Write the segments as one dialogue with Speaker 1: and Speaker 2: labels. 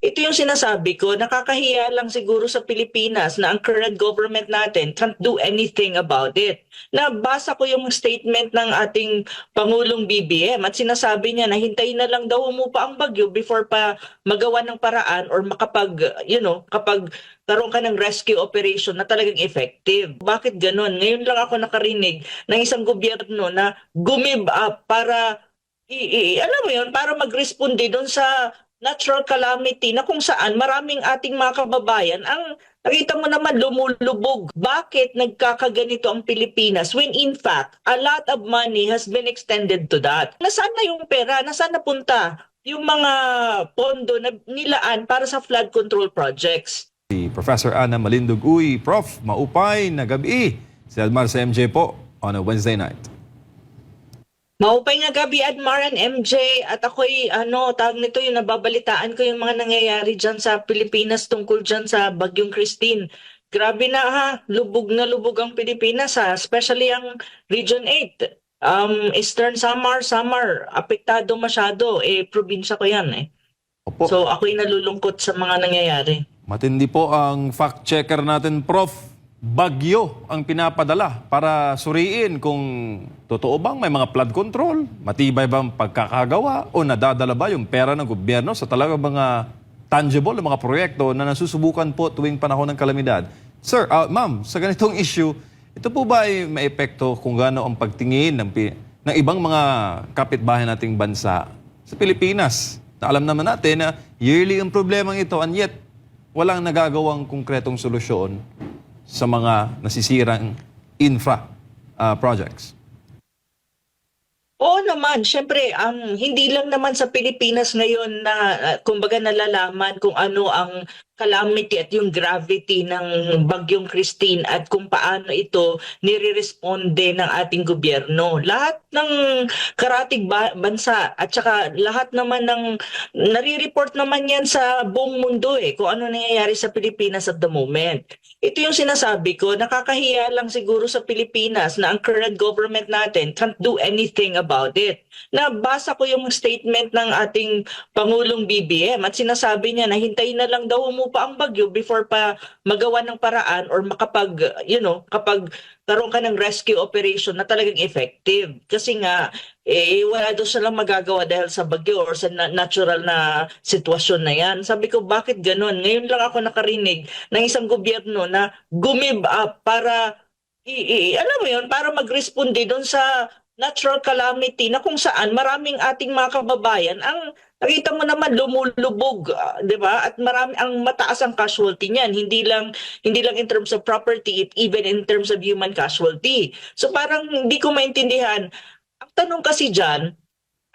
Speaker 1: Ito yung sinasabi ko, nakakahiya lang siguro sa Pilipinas na ang current government natin can't do anything about it. Nabasa ko yung statement ng ating Pangulong BBM at sinasabi niya na hintayin na lang daw humupa ang bagyo before pa magawa ng paraan or kapag karoon ka ng rescue operation na talagang effective. Bakit ganun? Ngayon lang ako nakarinig ng isang gobyerno na gumib up para alam mo yun, para mag-responde doon sa natural calamity na kung saan maraming ating mga kababayan ang nakita mo naman lumulubog. Bakit nagkakaganito ang Pilipinas when in fact a lot of money has been extended to that? Nasaan na yung pera? Nasaan napunta yung mga pondo na nilaan para sa flood control projects?
Speaker 2: Si Professor Ana Malindog. Uy, Prof, maupay na gabi. Si Almar sa MJ po on a Wednesday night.
Speaker 1: Maupay nga gabi, Admar and MJ, at ako'y tawag nito yung nababalitaan ko yung mga nangyayari dyan sa Pilipinas tungkol dyan sa Bagyong Christine. Grabe na ha, lubog na lubog ang Pilipinas ha, especially ang Region 8. Eastern Samar, apektado masyado, probinsya ko yan eh.
Speaker 2: Opo.
Speaker 1: So ako'y nalulungkot sa mga nangyayari.
Speaker 2: Matindi po ang fact-checker natin, Prof. Bagyo ang pinapadala para suriin kung totoo bang may mga flood control, matibay bang pagkakagawa o nadadala ba yung pera ng gobyerno sa talaga mga tangible na mga proyekto na nasusubukan po tuwing panahon ng kalamidad. Sir, ma'am, sa ganitong issue, ito po ba ay may epekto kung gaano ang pagtingin ng ibang mga kapitbahay nating bansa sa Pilipinas? Na alam naman natin na yearly ang problemang ito and yet walang nagagawang konkretong solusyon sa mga nasisirang infra projects.
Speaker 1: Oo naman, syempre, hindi lang naman sa Pilipinas ngayon na kumbaga nalalaman kung ano ang calamity at yung gravity ng Bagyong Christine at kung paano ito nire-responde ng ating gobyerno. Lahat ng karatig bansa at saka lahat naman ng nare-report naman yan sa buong mundo kung ano nangyayari sa Pilipinas at the moment. Ito yung sinasabi ko, nakakahiya lang siguro sa Pilipinas na ang current government natin can't do anything about it. Nabasa ko yung statement ng ating Pangulong BBM at sinasabi niya na hintayin na lang daw humupa ang bagyo before pa magawa ng paraan or kapag karoon ka ng rescue operation na talagang effective. Kasi nga, wala daw silang magagawa dahil sa bagyo or sa natural na sitwasyon na yan. Sabi ko, bakit ganun? Ngayon lang ako nakarinig ng isang gobyerno na gumib up para, alam mo yun, para mag-responde doon sa natural calamity na kung saan maraming ating mga kababayan ang nakita mo naman lumulubog, 'di ba? At marami ang mataas ang casualty niyan, hindi lang in terms of property, even in terms of human casualty. So parang hindi ko maintindihan. Ang tanong kasi diyan,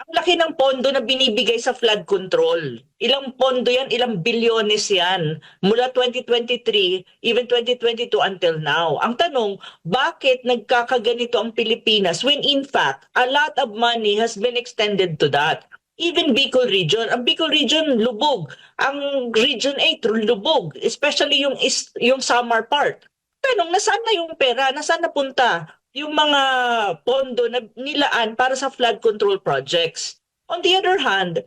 Speaker 1: ang laki ng pondo na binibigay sa flood control. Ilang pondo yan, ilang bilyones yan. Mula 2023, even 2022 until now. Ang tanong, bakit nagkakaganito ang Pilipinas when in fact, a lot of money has been extended to that? Even Bicol Region. Ang Bicol Region, lubog. Ang Region 8, lubog. Especially yung Samar part. Tanong, nasaan na yung pera? Nasaan napunta yung mga pondo na nilaan para sa flood control projects? On the other hand,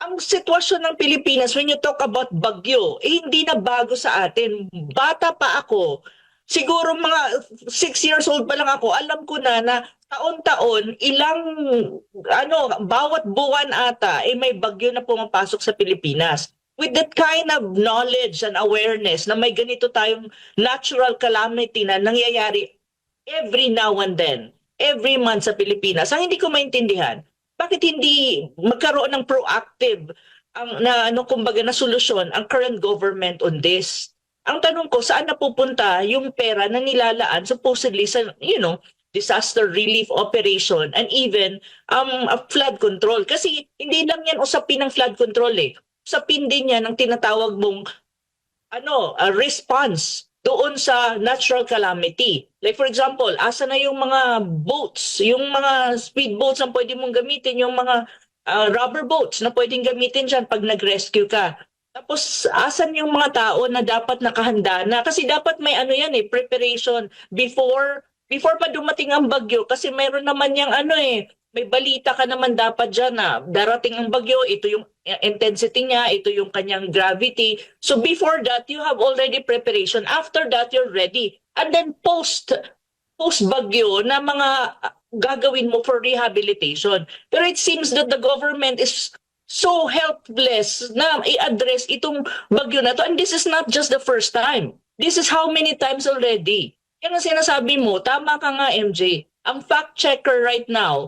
Speaker 1: ang sitwasyon ng Pilipinas, when you talk about bagyo, hindi na bago sa atin. Bata pa ako, siguro mga 6 years old pa lang ako, alam ko na taon-taon, bawat buwan ata, may bagyo na pumapasok sa Pilipinas. With that kind of knowledge and awareness na may ganito tayong natural calamity na nangyayari every now and then, every month sa Pilipinas, ang hindi ko maintindihan, bakit hindi magkaroon ng proactive na solusyon ang current government on this? Ang tanong ko, saan napupunta yung pera na nilalaan supposedly sa, disaster relief operation and even a flood control? Kasi hindi lang yan usapin ng flood control Usapin din yan ng tinatawag mong a response doon sa natural calamity. Like for example, asa na yung mga boats, yung mga speedboats na pwede mong gamitin, yung mga rubber boats na pwedeng gamitin dyan pag nag-rescue ka. Tapos, asan yung mga tao na dapat nakahanda na? Kasi dapat may preparation before pa dumating ang bagyo. Kasi mayroon naman yung may balita ka naman dapat dyan na darating ang bagyo, ito yung intensity niya, ito yung kanyang gravity. So before that, you have already preparation. After that, you're ready. And then post bagyo na mga gagawin mo for rehabilitation. Pero it seems that the government is so helpless na i-address itong bagyo na to. And this is not just the first time. This is how many times already. Yan ang sinasabi mo, tama ka nga MJ. Ang fact checker right now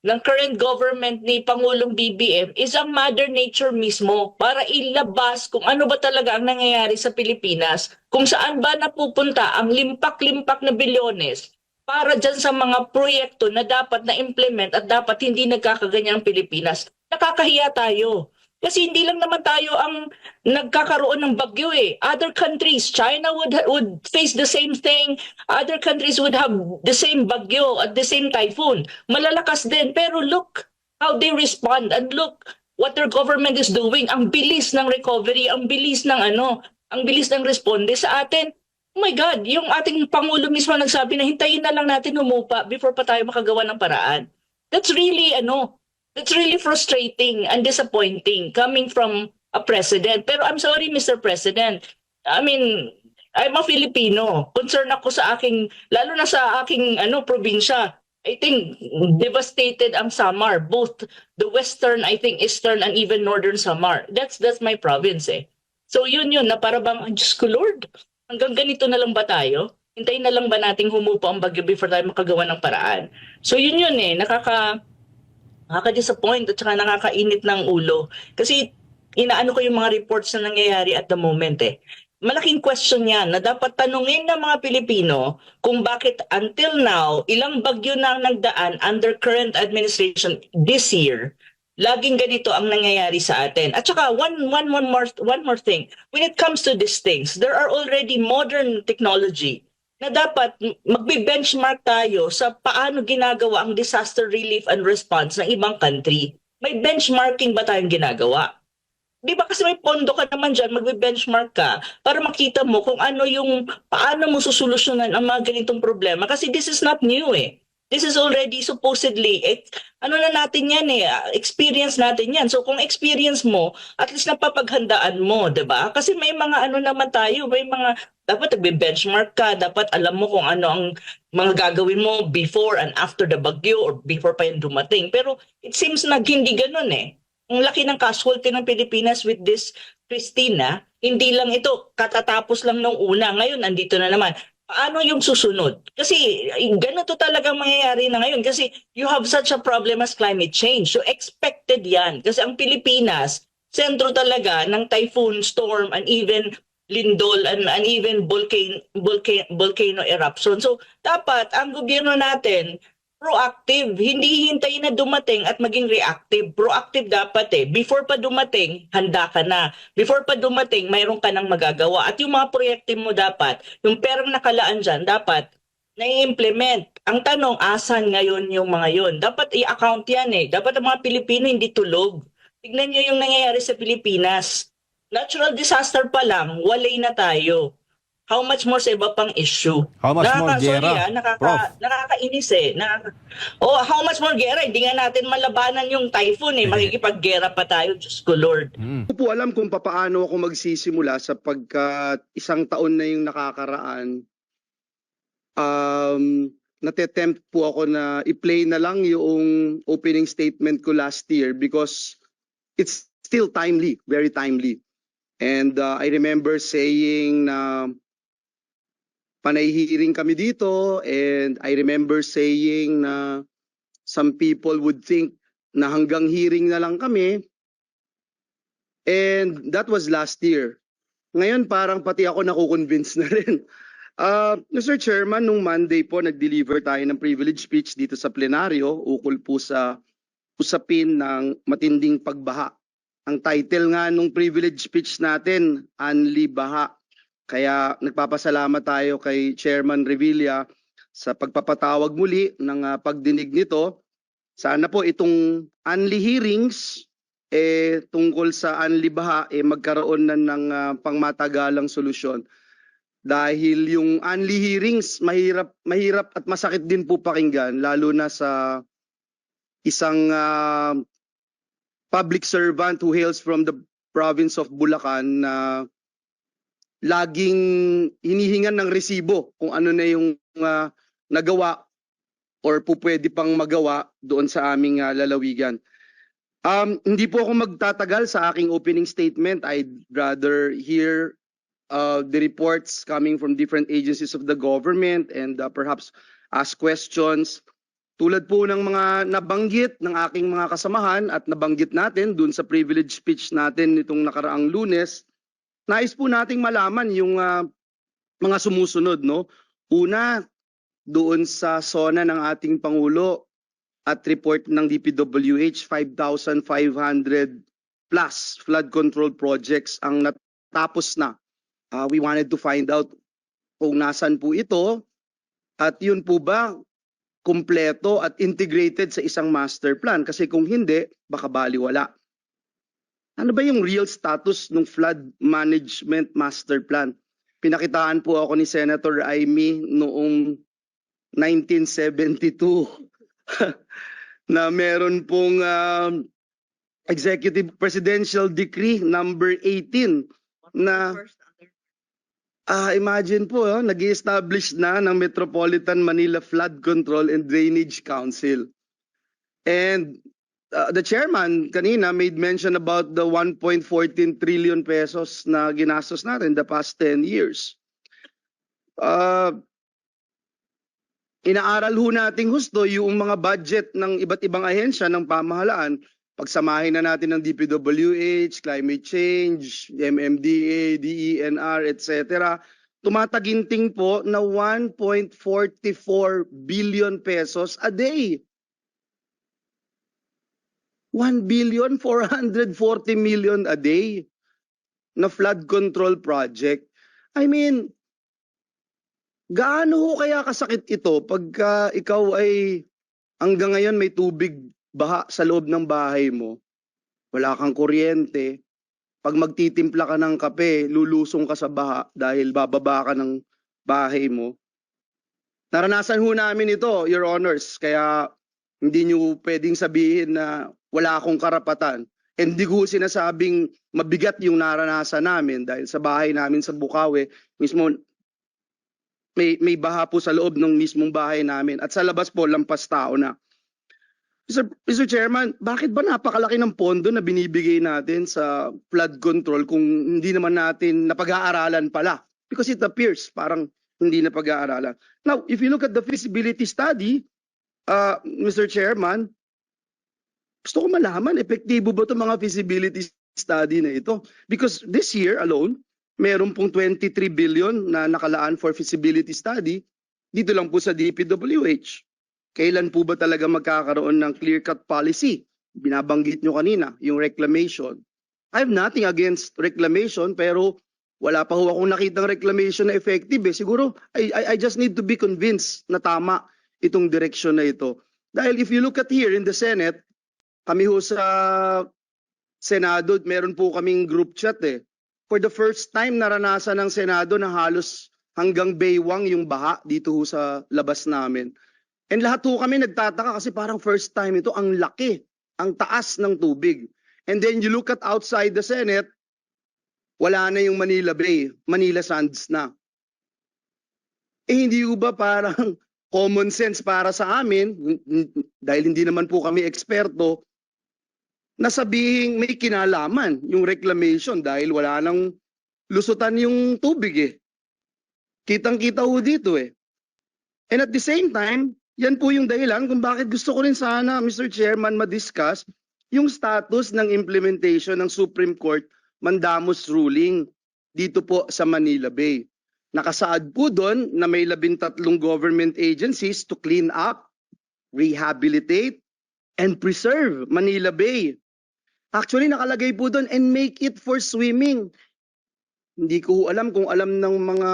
Speaker 1: ng current government ni Pangulong BBM is ang Mother Nature mismo para ilabas kung ano ba talaga ang nangyayari sa Pilipinas, kung saan ba napupunta ang limpak-limpak na bilyones para dyan sa mga proyekto na dapat na-implement at dapat hindi nagkakaganyan ang Pilipinas. Nakakahiya tayo. Kasi hindi lang naman tayo ang nagkakaroon ng bagyo eh. Other countries, China would face the same thing. Other countries would have the same bagyo at the same typhoon. Malalakas din. Pero look how they respond and look what their government is doing. Ang bilis ng recovery, ang bilis ng ang bilis ng responde sa atin. Oh my God, yung ating Pangulo mismo nagsabi na hintayin na lang natin humupa before pa tayo makagawa ng paraan. That's really It's really frustrating and disappointing coming from a president. Pero I'm sorry, Mr. President. I mean, I'm a Filipino. Concerned ako sa aking, lalo na sa aking probinsya. I think devastated ang Samar, both the western, I think eastern and even northern Samar. That's my province eh. So yun na para bang, Diyos ko Lord, hanggang ganito na lang ba tayo? Hintayin na lang ba nating humupa ang bagyo before tayo makagawa ng paraan? So yun eh, nakaka-disappoint at saka nakakainit ng ulo. Kasi inaano ko yung mga reports na nangyayari at the moment eh. Malaking question yan na dapat tanungin ng mga Pilipino kung bakit until now, ilang bagyo na ang nagdaan under current administration this year, laging ganito ang nangyayari sa atin. At saka one more thing. When it comes to these things, there are already modern technology na dapat magbe-benchmark tayo sa paano ginagawa ang disaster relief and response ng ibang country. May benchmarking ba tayong ginagawa? Di ba kasi may pondo ka naman dyan, magbe-benchmark ka para makita mo kung paano mo susolusyonan ang mga ganitong problema. Kasi this is not new eh. This is already supposedly, na natin yan eh, experience natin yan. So kung experience mo, at least napapaghandaan mo, di ba? Kasi may mga naman tayo, may mga, dapat nagbe-benchmark ka, dapat alam mo kung ano ang mga gagawin mo before and after the bagyo or before pa yung dumating. Pero it seems na hindi ganun eh. Ang laki ng casualty ng Pilipinas with this Christina, hindi lang ito, katatapos lang nung una. Ngayon, andito na naman. Paano yung susunod? Kasi ganito talagang mangyayari na ngayon kasi you have such a problem as climate change. So expected yan. Kasi ang Pilipinas, sentro talaga ng typhoon, storm, and even lindol and even volcano eruption. So dapat ang gobyerno natin proactive, hindi hintayin na dumating at maging reactive. Proactive dapat eh. Before pa dumating, handa ka na. Before pa dumating, mayroon ka nang magagawa. At yung mga proyekto mo dapat, yung perang nakalaan dyan, dapat na-implement. Ang tanong, asan ngayon yung mga yun? Dapat i-account yan eh. Dapat ang mga Pilipino hindi tulog. Tignan nyo yung nangyayari sa Pilipinas. Natural disaster pa lang, walay na tayo. How much more sa iba pang issue?
Speaker 2: How much more gera, Prof?
Speaker 1: Nakakainis eh. How much more gera? Hindi nga natin malabanan yung typhoon eh. Makikipag-gera pa tayo, Diyos ko Lord.
Speaker 3: Hindi ko po alam kung paano ako magsisimula sapagkat isang taon na yung nakakaraan. Natetempt po ako na i-play na lang yung opening statement ko last year because it's still timely, very timely. And I remember saying na panay hearing kami dito, and I remember saying na some people would think na hanggang hearing na lang kami. And that was last year. Ngayon parang pati ako nakukonvince na rin. Mr. Chairman, nung Monday po nag-deliver tayo ng privilege speech dito sa plenaryo ukol po sa usapin ng matinding pagbaha. Ang title nga nung privilege speech natin, Anli Baha. Kaya nagpapasalamat tayo kay Chairman Revilla sa pagpapatawag muli ng pagdinig nito. Sana po itong Anli hearings tungkol sa Anli Baha magkaroon na ng pangmatagalang solusyon. Dahil yung Anli hearings mahirap at masakit din po pakinggan lalo na sa isang public servant who hails from the province of Bulacan na laging hinihingan ng resibo kung ano na yung nagawa or pupwede pang magawa doon sa aming lalawigan. Hindi po ako magtatagal sa aking opening statement. I'd rather hear the reports coming from different agencies of the government and perhaps ask questions. Tulad po ng mga nabanggit ng aking mga kasamahan at nabanggit natin dun sa privilege speech natin nitong nakaraang Lunes, nais po nating malaman yung mga sumusunod, no? Una, doon sa SONA ng ating Pangulo at report ng DPWH, 5,500 plus flood control projects ang natapos na. We wanted to find out kung nasan po ito at yun po ba kumpleto at integrated sa isang master plan, kasi kung hindi, baka baliwala. Ano ba yung real status ng flood management master plan? Pinakitaan po ako ni Senator Amy noong 1972 na meron pong Executive Presidential Decree number 18 na imagine po, nag-establish na ng Metropolitan Manila Flood Control and Drainage Council. And the chairman kanina made mention about the 1.14 trillion pesos na ginastos natin the past 10 years. Inaaral ho nating husto yung mga budget ng iba't ibang ahensya ng pamahalaan. Pagsamahin na natin ng DPWH, climate change, MMDA, DENR, etc. Tumataginting po na 1.44 billion pesos a day. 1,440 million a day na flood control project. I mean, gaano ho kaya kasakit ito pagka ikaw ay hanggang ngayon may tubig baha sa loob ng bahay mo, wala kang kuryente, pag magtitimpla ka ng kape, lulusong ka sa baha dahil bababa ka ng bahay mo. Naranasan ho namin ito, Your Honors, kaya hindi nyo pwedeng sabihin na wala akong karapatan. And hindi ko sinasabing mabigat yung naranasan namin dahil sa bahay namin sa Bukawi, mismo may baha po sa loob ng mismong bahay namin at sa labas po lampas tao na. Mr. Chairman, bakit ba napakalaki ng pondo na binibigay natin sa flood control kung hindi naman natin napag-aaralan pala? Because it appears parang hindi napag-aaralan. Now, if you look at the feasibility study, Mr. Chairman, gusto ko malaman, epektibo ba itong mga feasibility study na ito? Because this year alone, meron pong 23 billion na nakalaan for feasibility study dito lang po sa DPWH. Kailan po ba talaga magkakaroon ng clear-cut policy? Binabanggit nyo kanina, yung reclamation. I have nothing against reclamation, pero wala pa ho akong nakitang reclamation na effective. Siguro, I just need to be convinced na tama itong direksyon na ito. Dahil if you look at here in the Senate, kami ho sa Senado, meron po kaming group chat For the first time, naranasan ng Senado na halos hanggang baywang yung baha dito ho sa labas namin. And lahat ho kami nagtataka kasi parang first time ito, ang laki, ang taas ng tubig. And then you look at outside the Senate, wala na yung Manila Bay, Manila Sands na. Hindi ho ba parang common sense para sa amin, dahil hindi naman po kami eksperto, na sabihing may kinalaman yung reclamation dahil wala nang lusutan yung tubig Kitang-kita ho dito And at the same time, yan po yung dahilan kung bakit gusto ko rin sana, Mr. Chairman, ma-discuss yung status ng implementation ng Supreme Court mandamus ruling dito po sa Manila Bay. Nakasaad po doon na may 13 government agencies to clean up, rehabilitate, and preserve Manila Bay. Actually, nakalagay po doon and make it for swimming. Hindi ko alam kung alam ng mga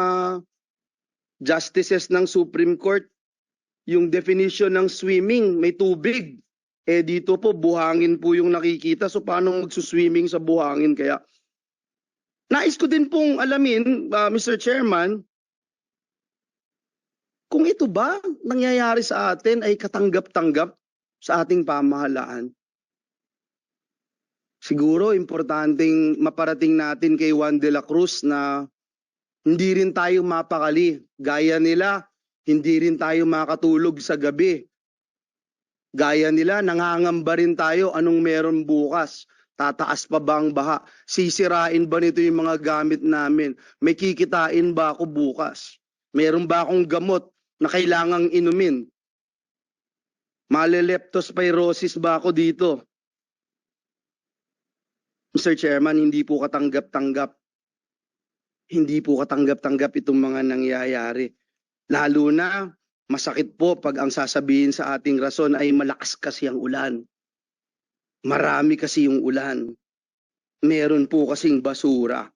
Speaker 3: justices ng Supreme Court yung definition ng swimming, may tubig. Dito po, buhangin po yung nakikita. So, paano magsuswimming sa buhangin? Kaya, nais ko din pong alamin, Mr. Chairman, kung ito ba nangyayari sa atin ay katanggap-tanggap sa ating pamahalaan. Siguro importanteng maparating natin kay Juan de la Cruz na hindi rin tayo mapakali. Gaya nila, hindi rin tayo makatulog sa gabi. Gaya nila, nangangamba rin tayo anong meron bukas. Tataas pa ba ang baha? Sisirain ba nito yung mga gamit namin? May kikitain ba ako bukas? Meron ba akong gamot na kailangang inumin? Maleleptospirosis ba ako dito? Mr. Chairman, hindi po katanggap-tanggap. Hindi po katanggap-tanggap itong mga nangyayari. Lalo na masakit po pag ang sasabihin sa ating rason ay malakas kasi ang ulan. Marami kasi yung ulan. Meron po kasing basura.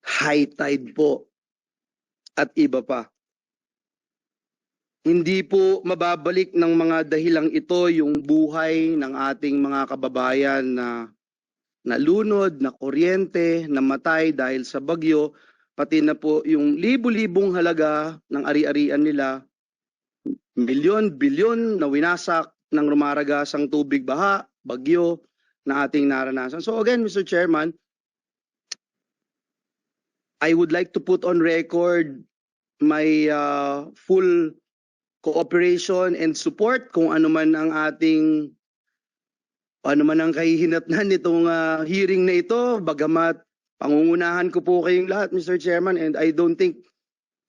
Speaker 3: High tide po. At iba pa. Hindi po mababalik ng mga dahilang ito yung buhay ng ating mga kababayan na nalunod, na kuryente, namatay dahil sa bagyo, pati na po yung libu-libong halaga ng ari-arian nila, milyon, bilyon na winasak ng rumaragasang tubig baha, bagyo na ating naranasan. So again, Mr. Chairman, I would like to put on record my full cooperation and support kung ano man ang ating ano man ang kahihinatnan nitong hearing na ito, bagamat pangungunahan ko po kayong lahat, Mr. Chairman, and I don't think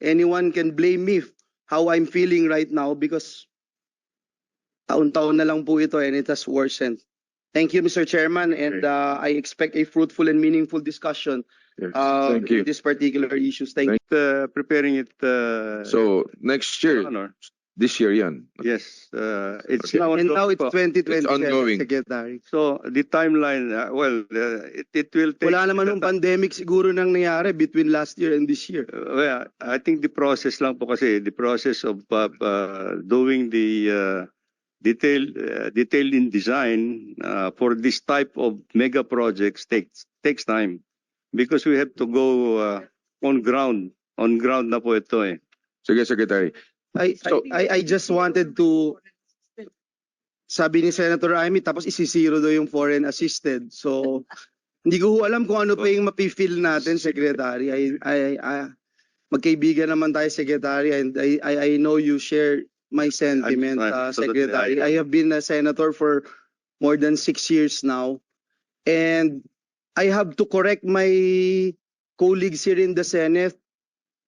Speaker 3: anyone can blame me how I'm feeling right now because taon-taon na lang po ito and it has worsened. Thank you, Mr. Chairman, and I expect a fruitful and meaningful discussion
Speaker 4: Yes, thank you.
Speaker 3: in this particular issues. Thank you.
Speaker 5: Preparing it.
Speaker 4: So next
Speaker 5: Your
Speaker 4: year,
Speaker 5: Honor.
Speaker 4: this year yan.
Speaker 5: Yes, it's
Speaker 4: Okay.
Speaker 5: now
Speaker 3: And now it's
Speaker 5: ongoing.
Speaker 3: 2027,
Speaker 4: It's ongoing.
Speaker 3: Secretary.
Speaker 5: So the timeline, it will take.
Speaker 3: Wala naman nung pandemic siguro nang nangyari between last year and this year.
Speaker 5: Well, I think the process lang po kasi, the process of doing the detail in design for this type of mega projects takes time because we have to go on ground. On ground na po ito eh.
Speaker 4: Sige, Secretary.
Speaker 3: I just wanted to sabi ni Senator Amy tapos isisiro daw yung foreign assisted. So hindi ko ho alam kung ano pa yung mapi-feel natin, Secretary. Magkaibigan naman tayo, Secretary, and I know you share my sentiment,
Speaker 5: Absolutely.
Speaker 3: Secretary. I have been a senator for more than 6 years now, and I have to correct my colleagues here in the Senate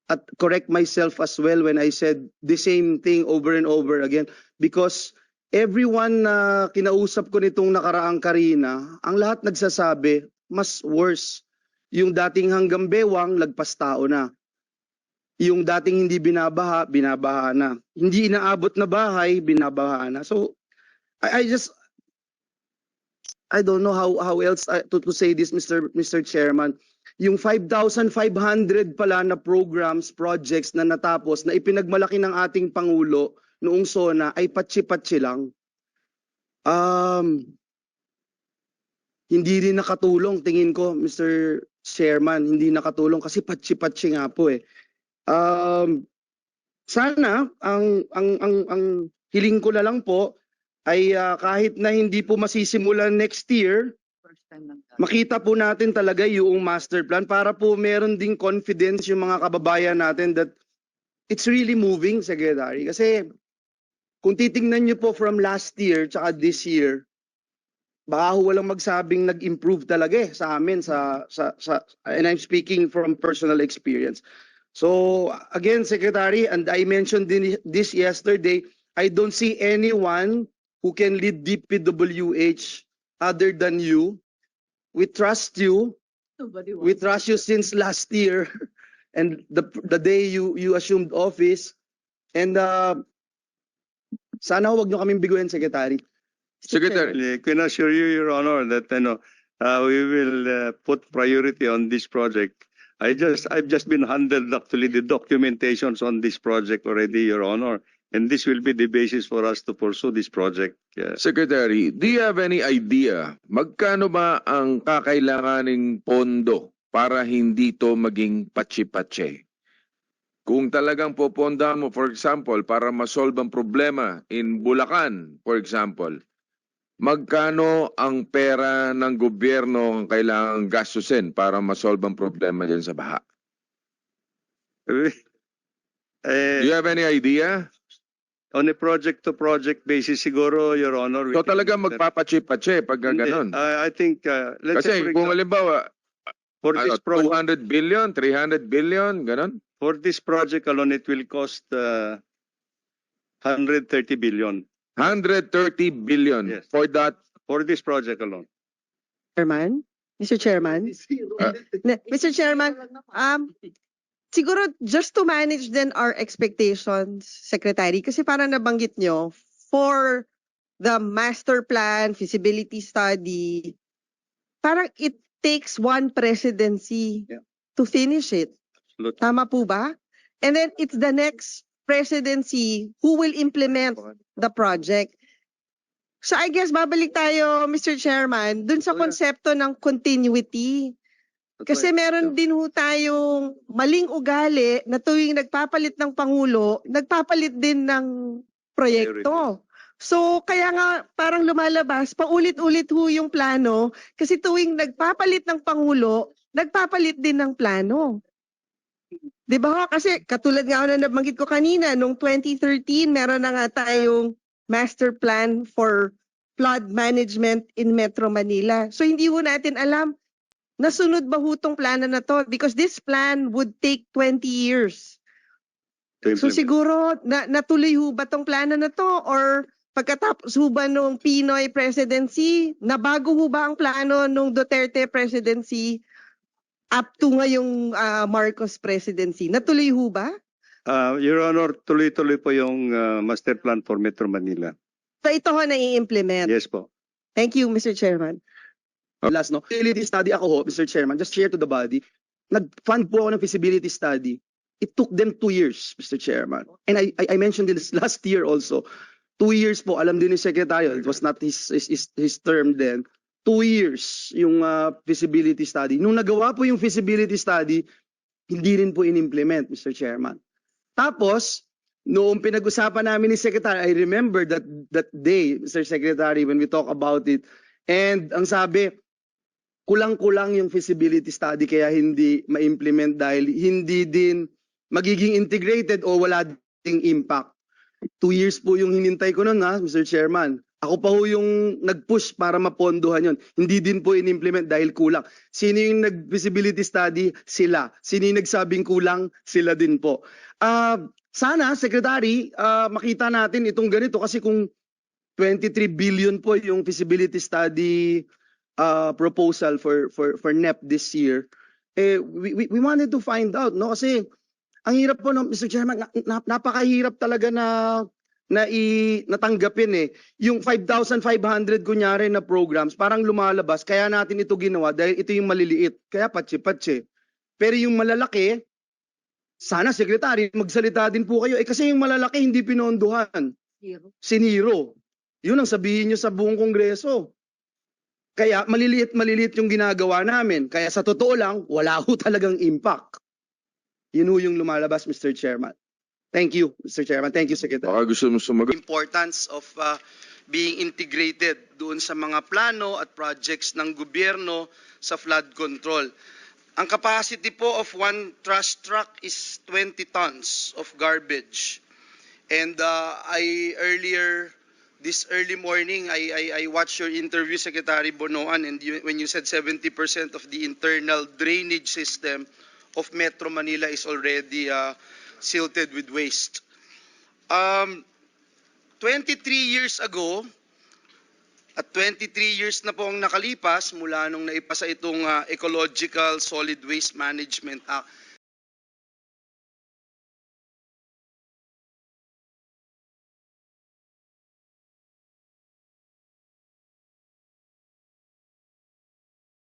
Speaker 3: at correct myself as well when I said the same thing over and over again because everyone na kinausap ko nitong nakaraang Karina, ang lahat nagsasabi, mas worse. Yung dating hanggang bewang, lagpas tao na. Yung dating hindi binabaha, binabaha na. Hindi inaabot na bahay, binabaha na. So, I don't know how else to say this, Mr. Chairman. Yung 5,500 pala na programs, projects na natapos na ipinagmalaki ng ating Pangulo noong SONA ay patsi-patsi lang. Hindi rin nakatulong tingin ko, Mr. Chairman, hindi nakatulong kasi patsi-patsi nga po eh. Sana ang hiling ko na lang po ay kahit na hindi po masisimulan next year, makita po natin talaga yung master plan para po meron ding confidence yung mga kababayan natin that it's really moving, Secretary. Kasi kung titingnan nyo po from last year tsaka this year, baka walang magsabing nag-improve talaga eh sa amin and I'm speaking from personal experience. So again, Secretary, and I mentioned this yesterday, I don't see anyone who can lead DPWH other than you. We trust you. We trust you since last year and the day you assumed office. And sana huwag nyo kaming biguin, Secretary.
Speaker 4: Secretary.
Speaker 5: I can assure you, Your Honor, that we will put priority on this project. I've just been handed actually the documentations on this project already, Your Honor, and this will be the basis for us to pursue this project.
Speaker 4: Secretary, do you have any idea magkano ba ang kakailanganing pondo para hindi to maging patsi-patsi? Kung talagang poponda mo, for example, para ma-solve ang problema in Bulacan, for example, magkano ang pera ng gobyerno ang kailangang gastusin para ma-solve ang problema dyan sa baha? Do
Speaker 5: Eh,
Speaker 4: you have any idea?
Speaker 5: on a project-to-project basis, siguro, Your Honor.
Speaker 4: So talagang magpapache-pache pag
Speaker 5: Hindi.
Speaker 4: ganon.
Speaker 5: I think, let's say,
Speaker 4: Kasi
Speaker 5: for
Speaker 4: kung
Speaker 5: example,
Speaker 4: halimbawa,
Speaker 5: for
Speaker 4: ano,
Speaker 5: this project,
Speaker 4: 200 billion, 300 billion, ganon?
Speaker 5: for this project alone, it will cost 130 billion
Speaker 4: 130 billion
Speaker 5: Yes.
Speaker 4: for that.
Speaker 5: for this project alone.
Speaker 6: Chairman? Mr. Chairman? Mr. Chairman, siguro just to manage then our expectations, Secretary, kasi parang nabanggit nyo, for the master plan, feasibility study, parang it takes one presidency to finish it.
Speaker 5: Absolutely.
Speaker 6: Tama po ba? And then it's the next presidency who will implement the project. So I guess babalik tayo, Mr. Chairman, dun sa
Speaker 5: Oh, yeah.
Speaker 6: konsepto ng continuity. Kasi meron din ho tayong maling ugali na tuwing nagpapalit ng Pangulo, nagpapalit din ng proyekto. So kaya nga parang lumalabas, paulit-ulit ho yung plano kasi tuwing nagpapalit ng Pangulo, nagpapalit din ng plano. 'Di ba? Kasi katulad nga na nabanggit ko kanina, nung 2013 meron na nga tayong master plan for flood management in Metro Manila. So hindi ho natin alam nasunod ba ho tong plano na to because this plan would take 20 years.
Speaker 5: To
Speaker 6: So
Speaker 5: implement.
Speaker 6: siguro natuloy ho ba tong plano na to or pagkatapos ho ba nung Pinoy presidency, nabago ho ba ang plano nung Duterte presidency up to ngayong Marcos presidency? Natuloy ho ba?
Speaker 5: Your Honor, tuloy-tuloy po yung master plan for Metro Manila.
Speaker 6: So ito ho na-i-implement.
Speaker 5: Yes po.
Speaker 6: Thank you, Mr. Chairman.
Speaker 3: Last, no? Feasibility study ako ho, Mr. Chairman, just share to the body. Nag-fund po ako ng feasibility study. It took them 2 years, Mr. Chairman. And I mentioned this last year also. 2 years po, alam din ni Secretary, it was not his term then. 2 years yung feasibility study. Nung nagawa po yung feasibility study, hindi rin po in-implement, Mr. Chairman. Tapos, noong pinag-usapan namin ni Secretary, I remember that day, Mr. Secretary, when we talk about it. And ang sabi, kulang-kulang yung feasibility study kaya hindi ma-implement dahil hindi din magiging integrated o wala ding impact. 2 years po yung hinintay ko nun Mr. Chairman. Ako pa ho yung nag-push para mapondohan yon. Hindi din po in-implement dahil kulang. Sino yung nag-feasibility study? Sila. Sino yung nagsabing kulang? Sila din po. Sana, Secretary, makita natin itong ganito kasi kung 23 billion po yung feasibility study proposal for NEP this year, we wanted to find out, no? Kasi ang hirap po, no, Mr. Chairman, napakahirap talaga natanggapin Yung 5,500 kunyari na programs, parang lumalabas, kaya natin ito ginawa dahil ito yung maliliit, kaya patsi-patsi. Pero yung malalaki, sana, Secretary, magsalita din po kayo. Kasi yung malalaki hindi pinondohan. Siniro. Yun ang sabihin nyo sa buong Kongreso. Kaya maliliit yung ginagawa namin. Kaya sa totoo lang, wala ho talagang impact. Yun ho yung lumalabas, Mr. Chairman. Thank you, Mr. Chairman. Thank you, Secretary.
Speaker 4: Baka gusto mo sumagot.
Speaker 3: Importance of being integrated doon sa mga plano at projects ng gobyerno sa flood control. Ang capacity po of one trash truck is 20 tons of garbage. And this early morning, I watched your interview, Secretary Bonoan, and when you said 70% of the internal drainage system of Metro Manila is already silted with waste. 23 years ago, at 23 years na po ang nakalipas mula nung naipasa itong Ecological Solid Waste Management Act,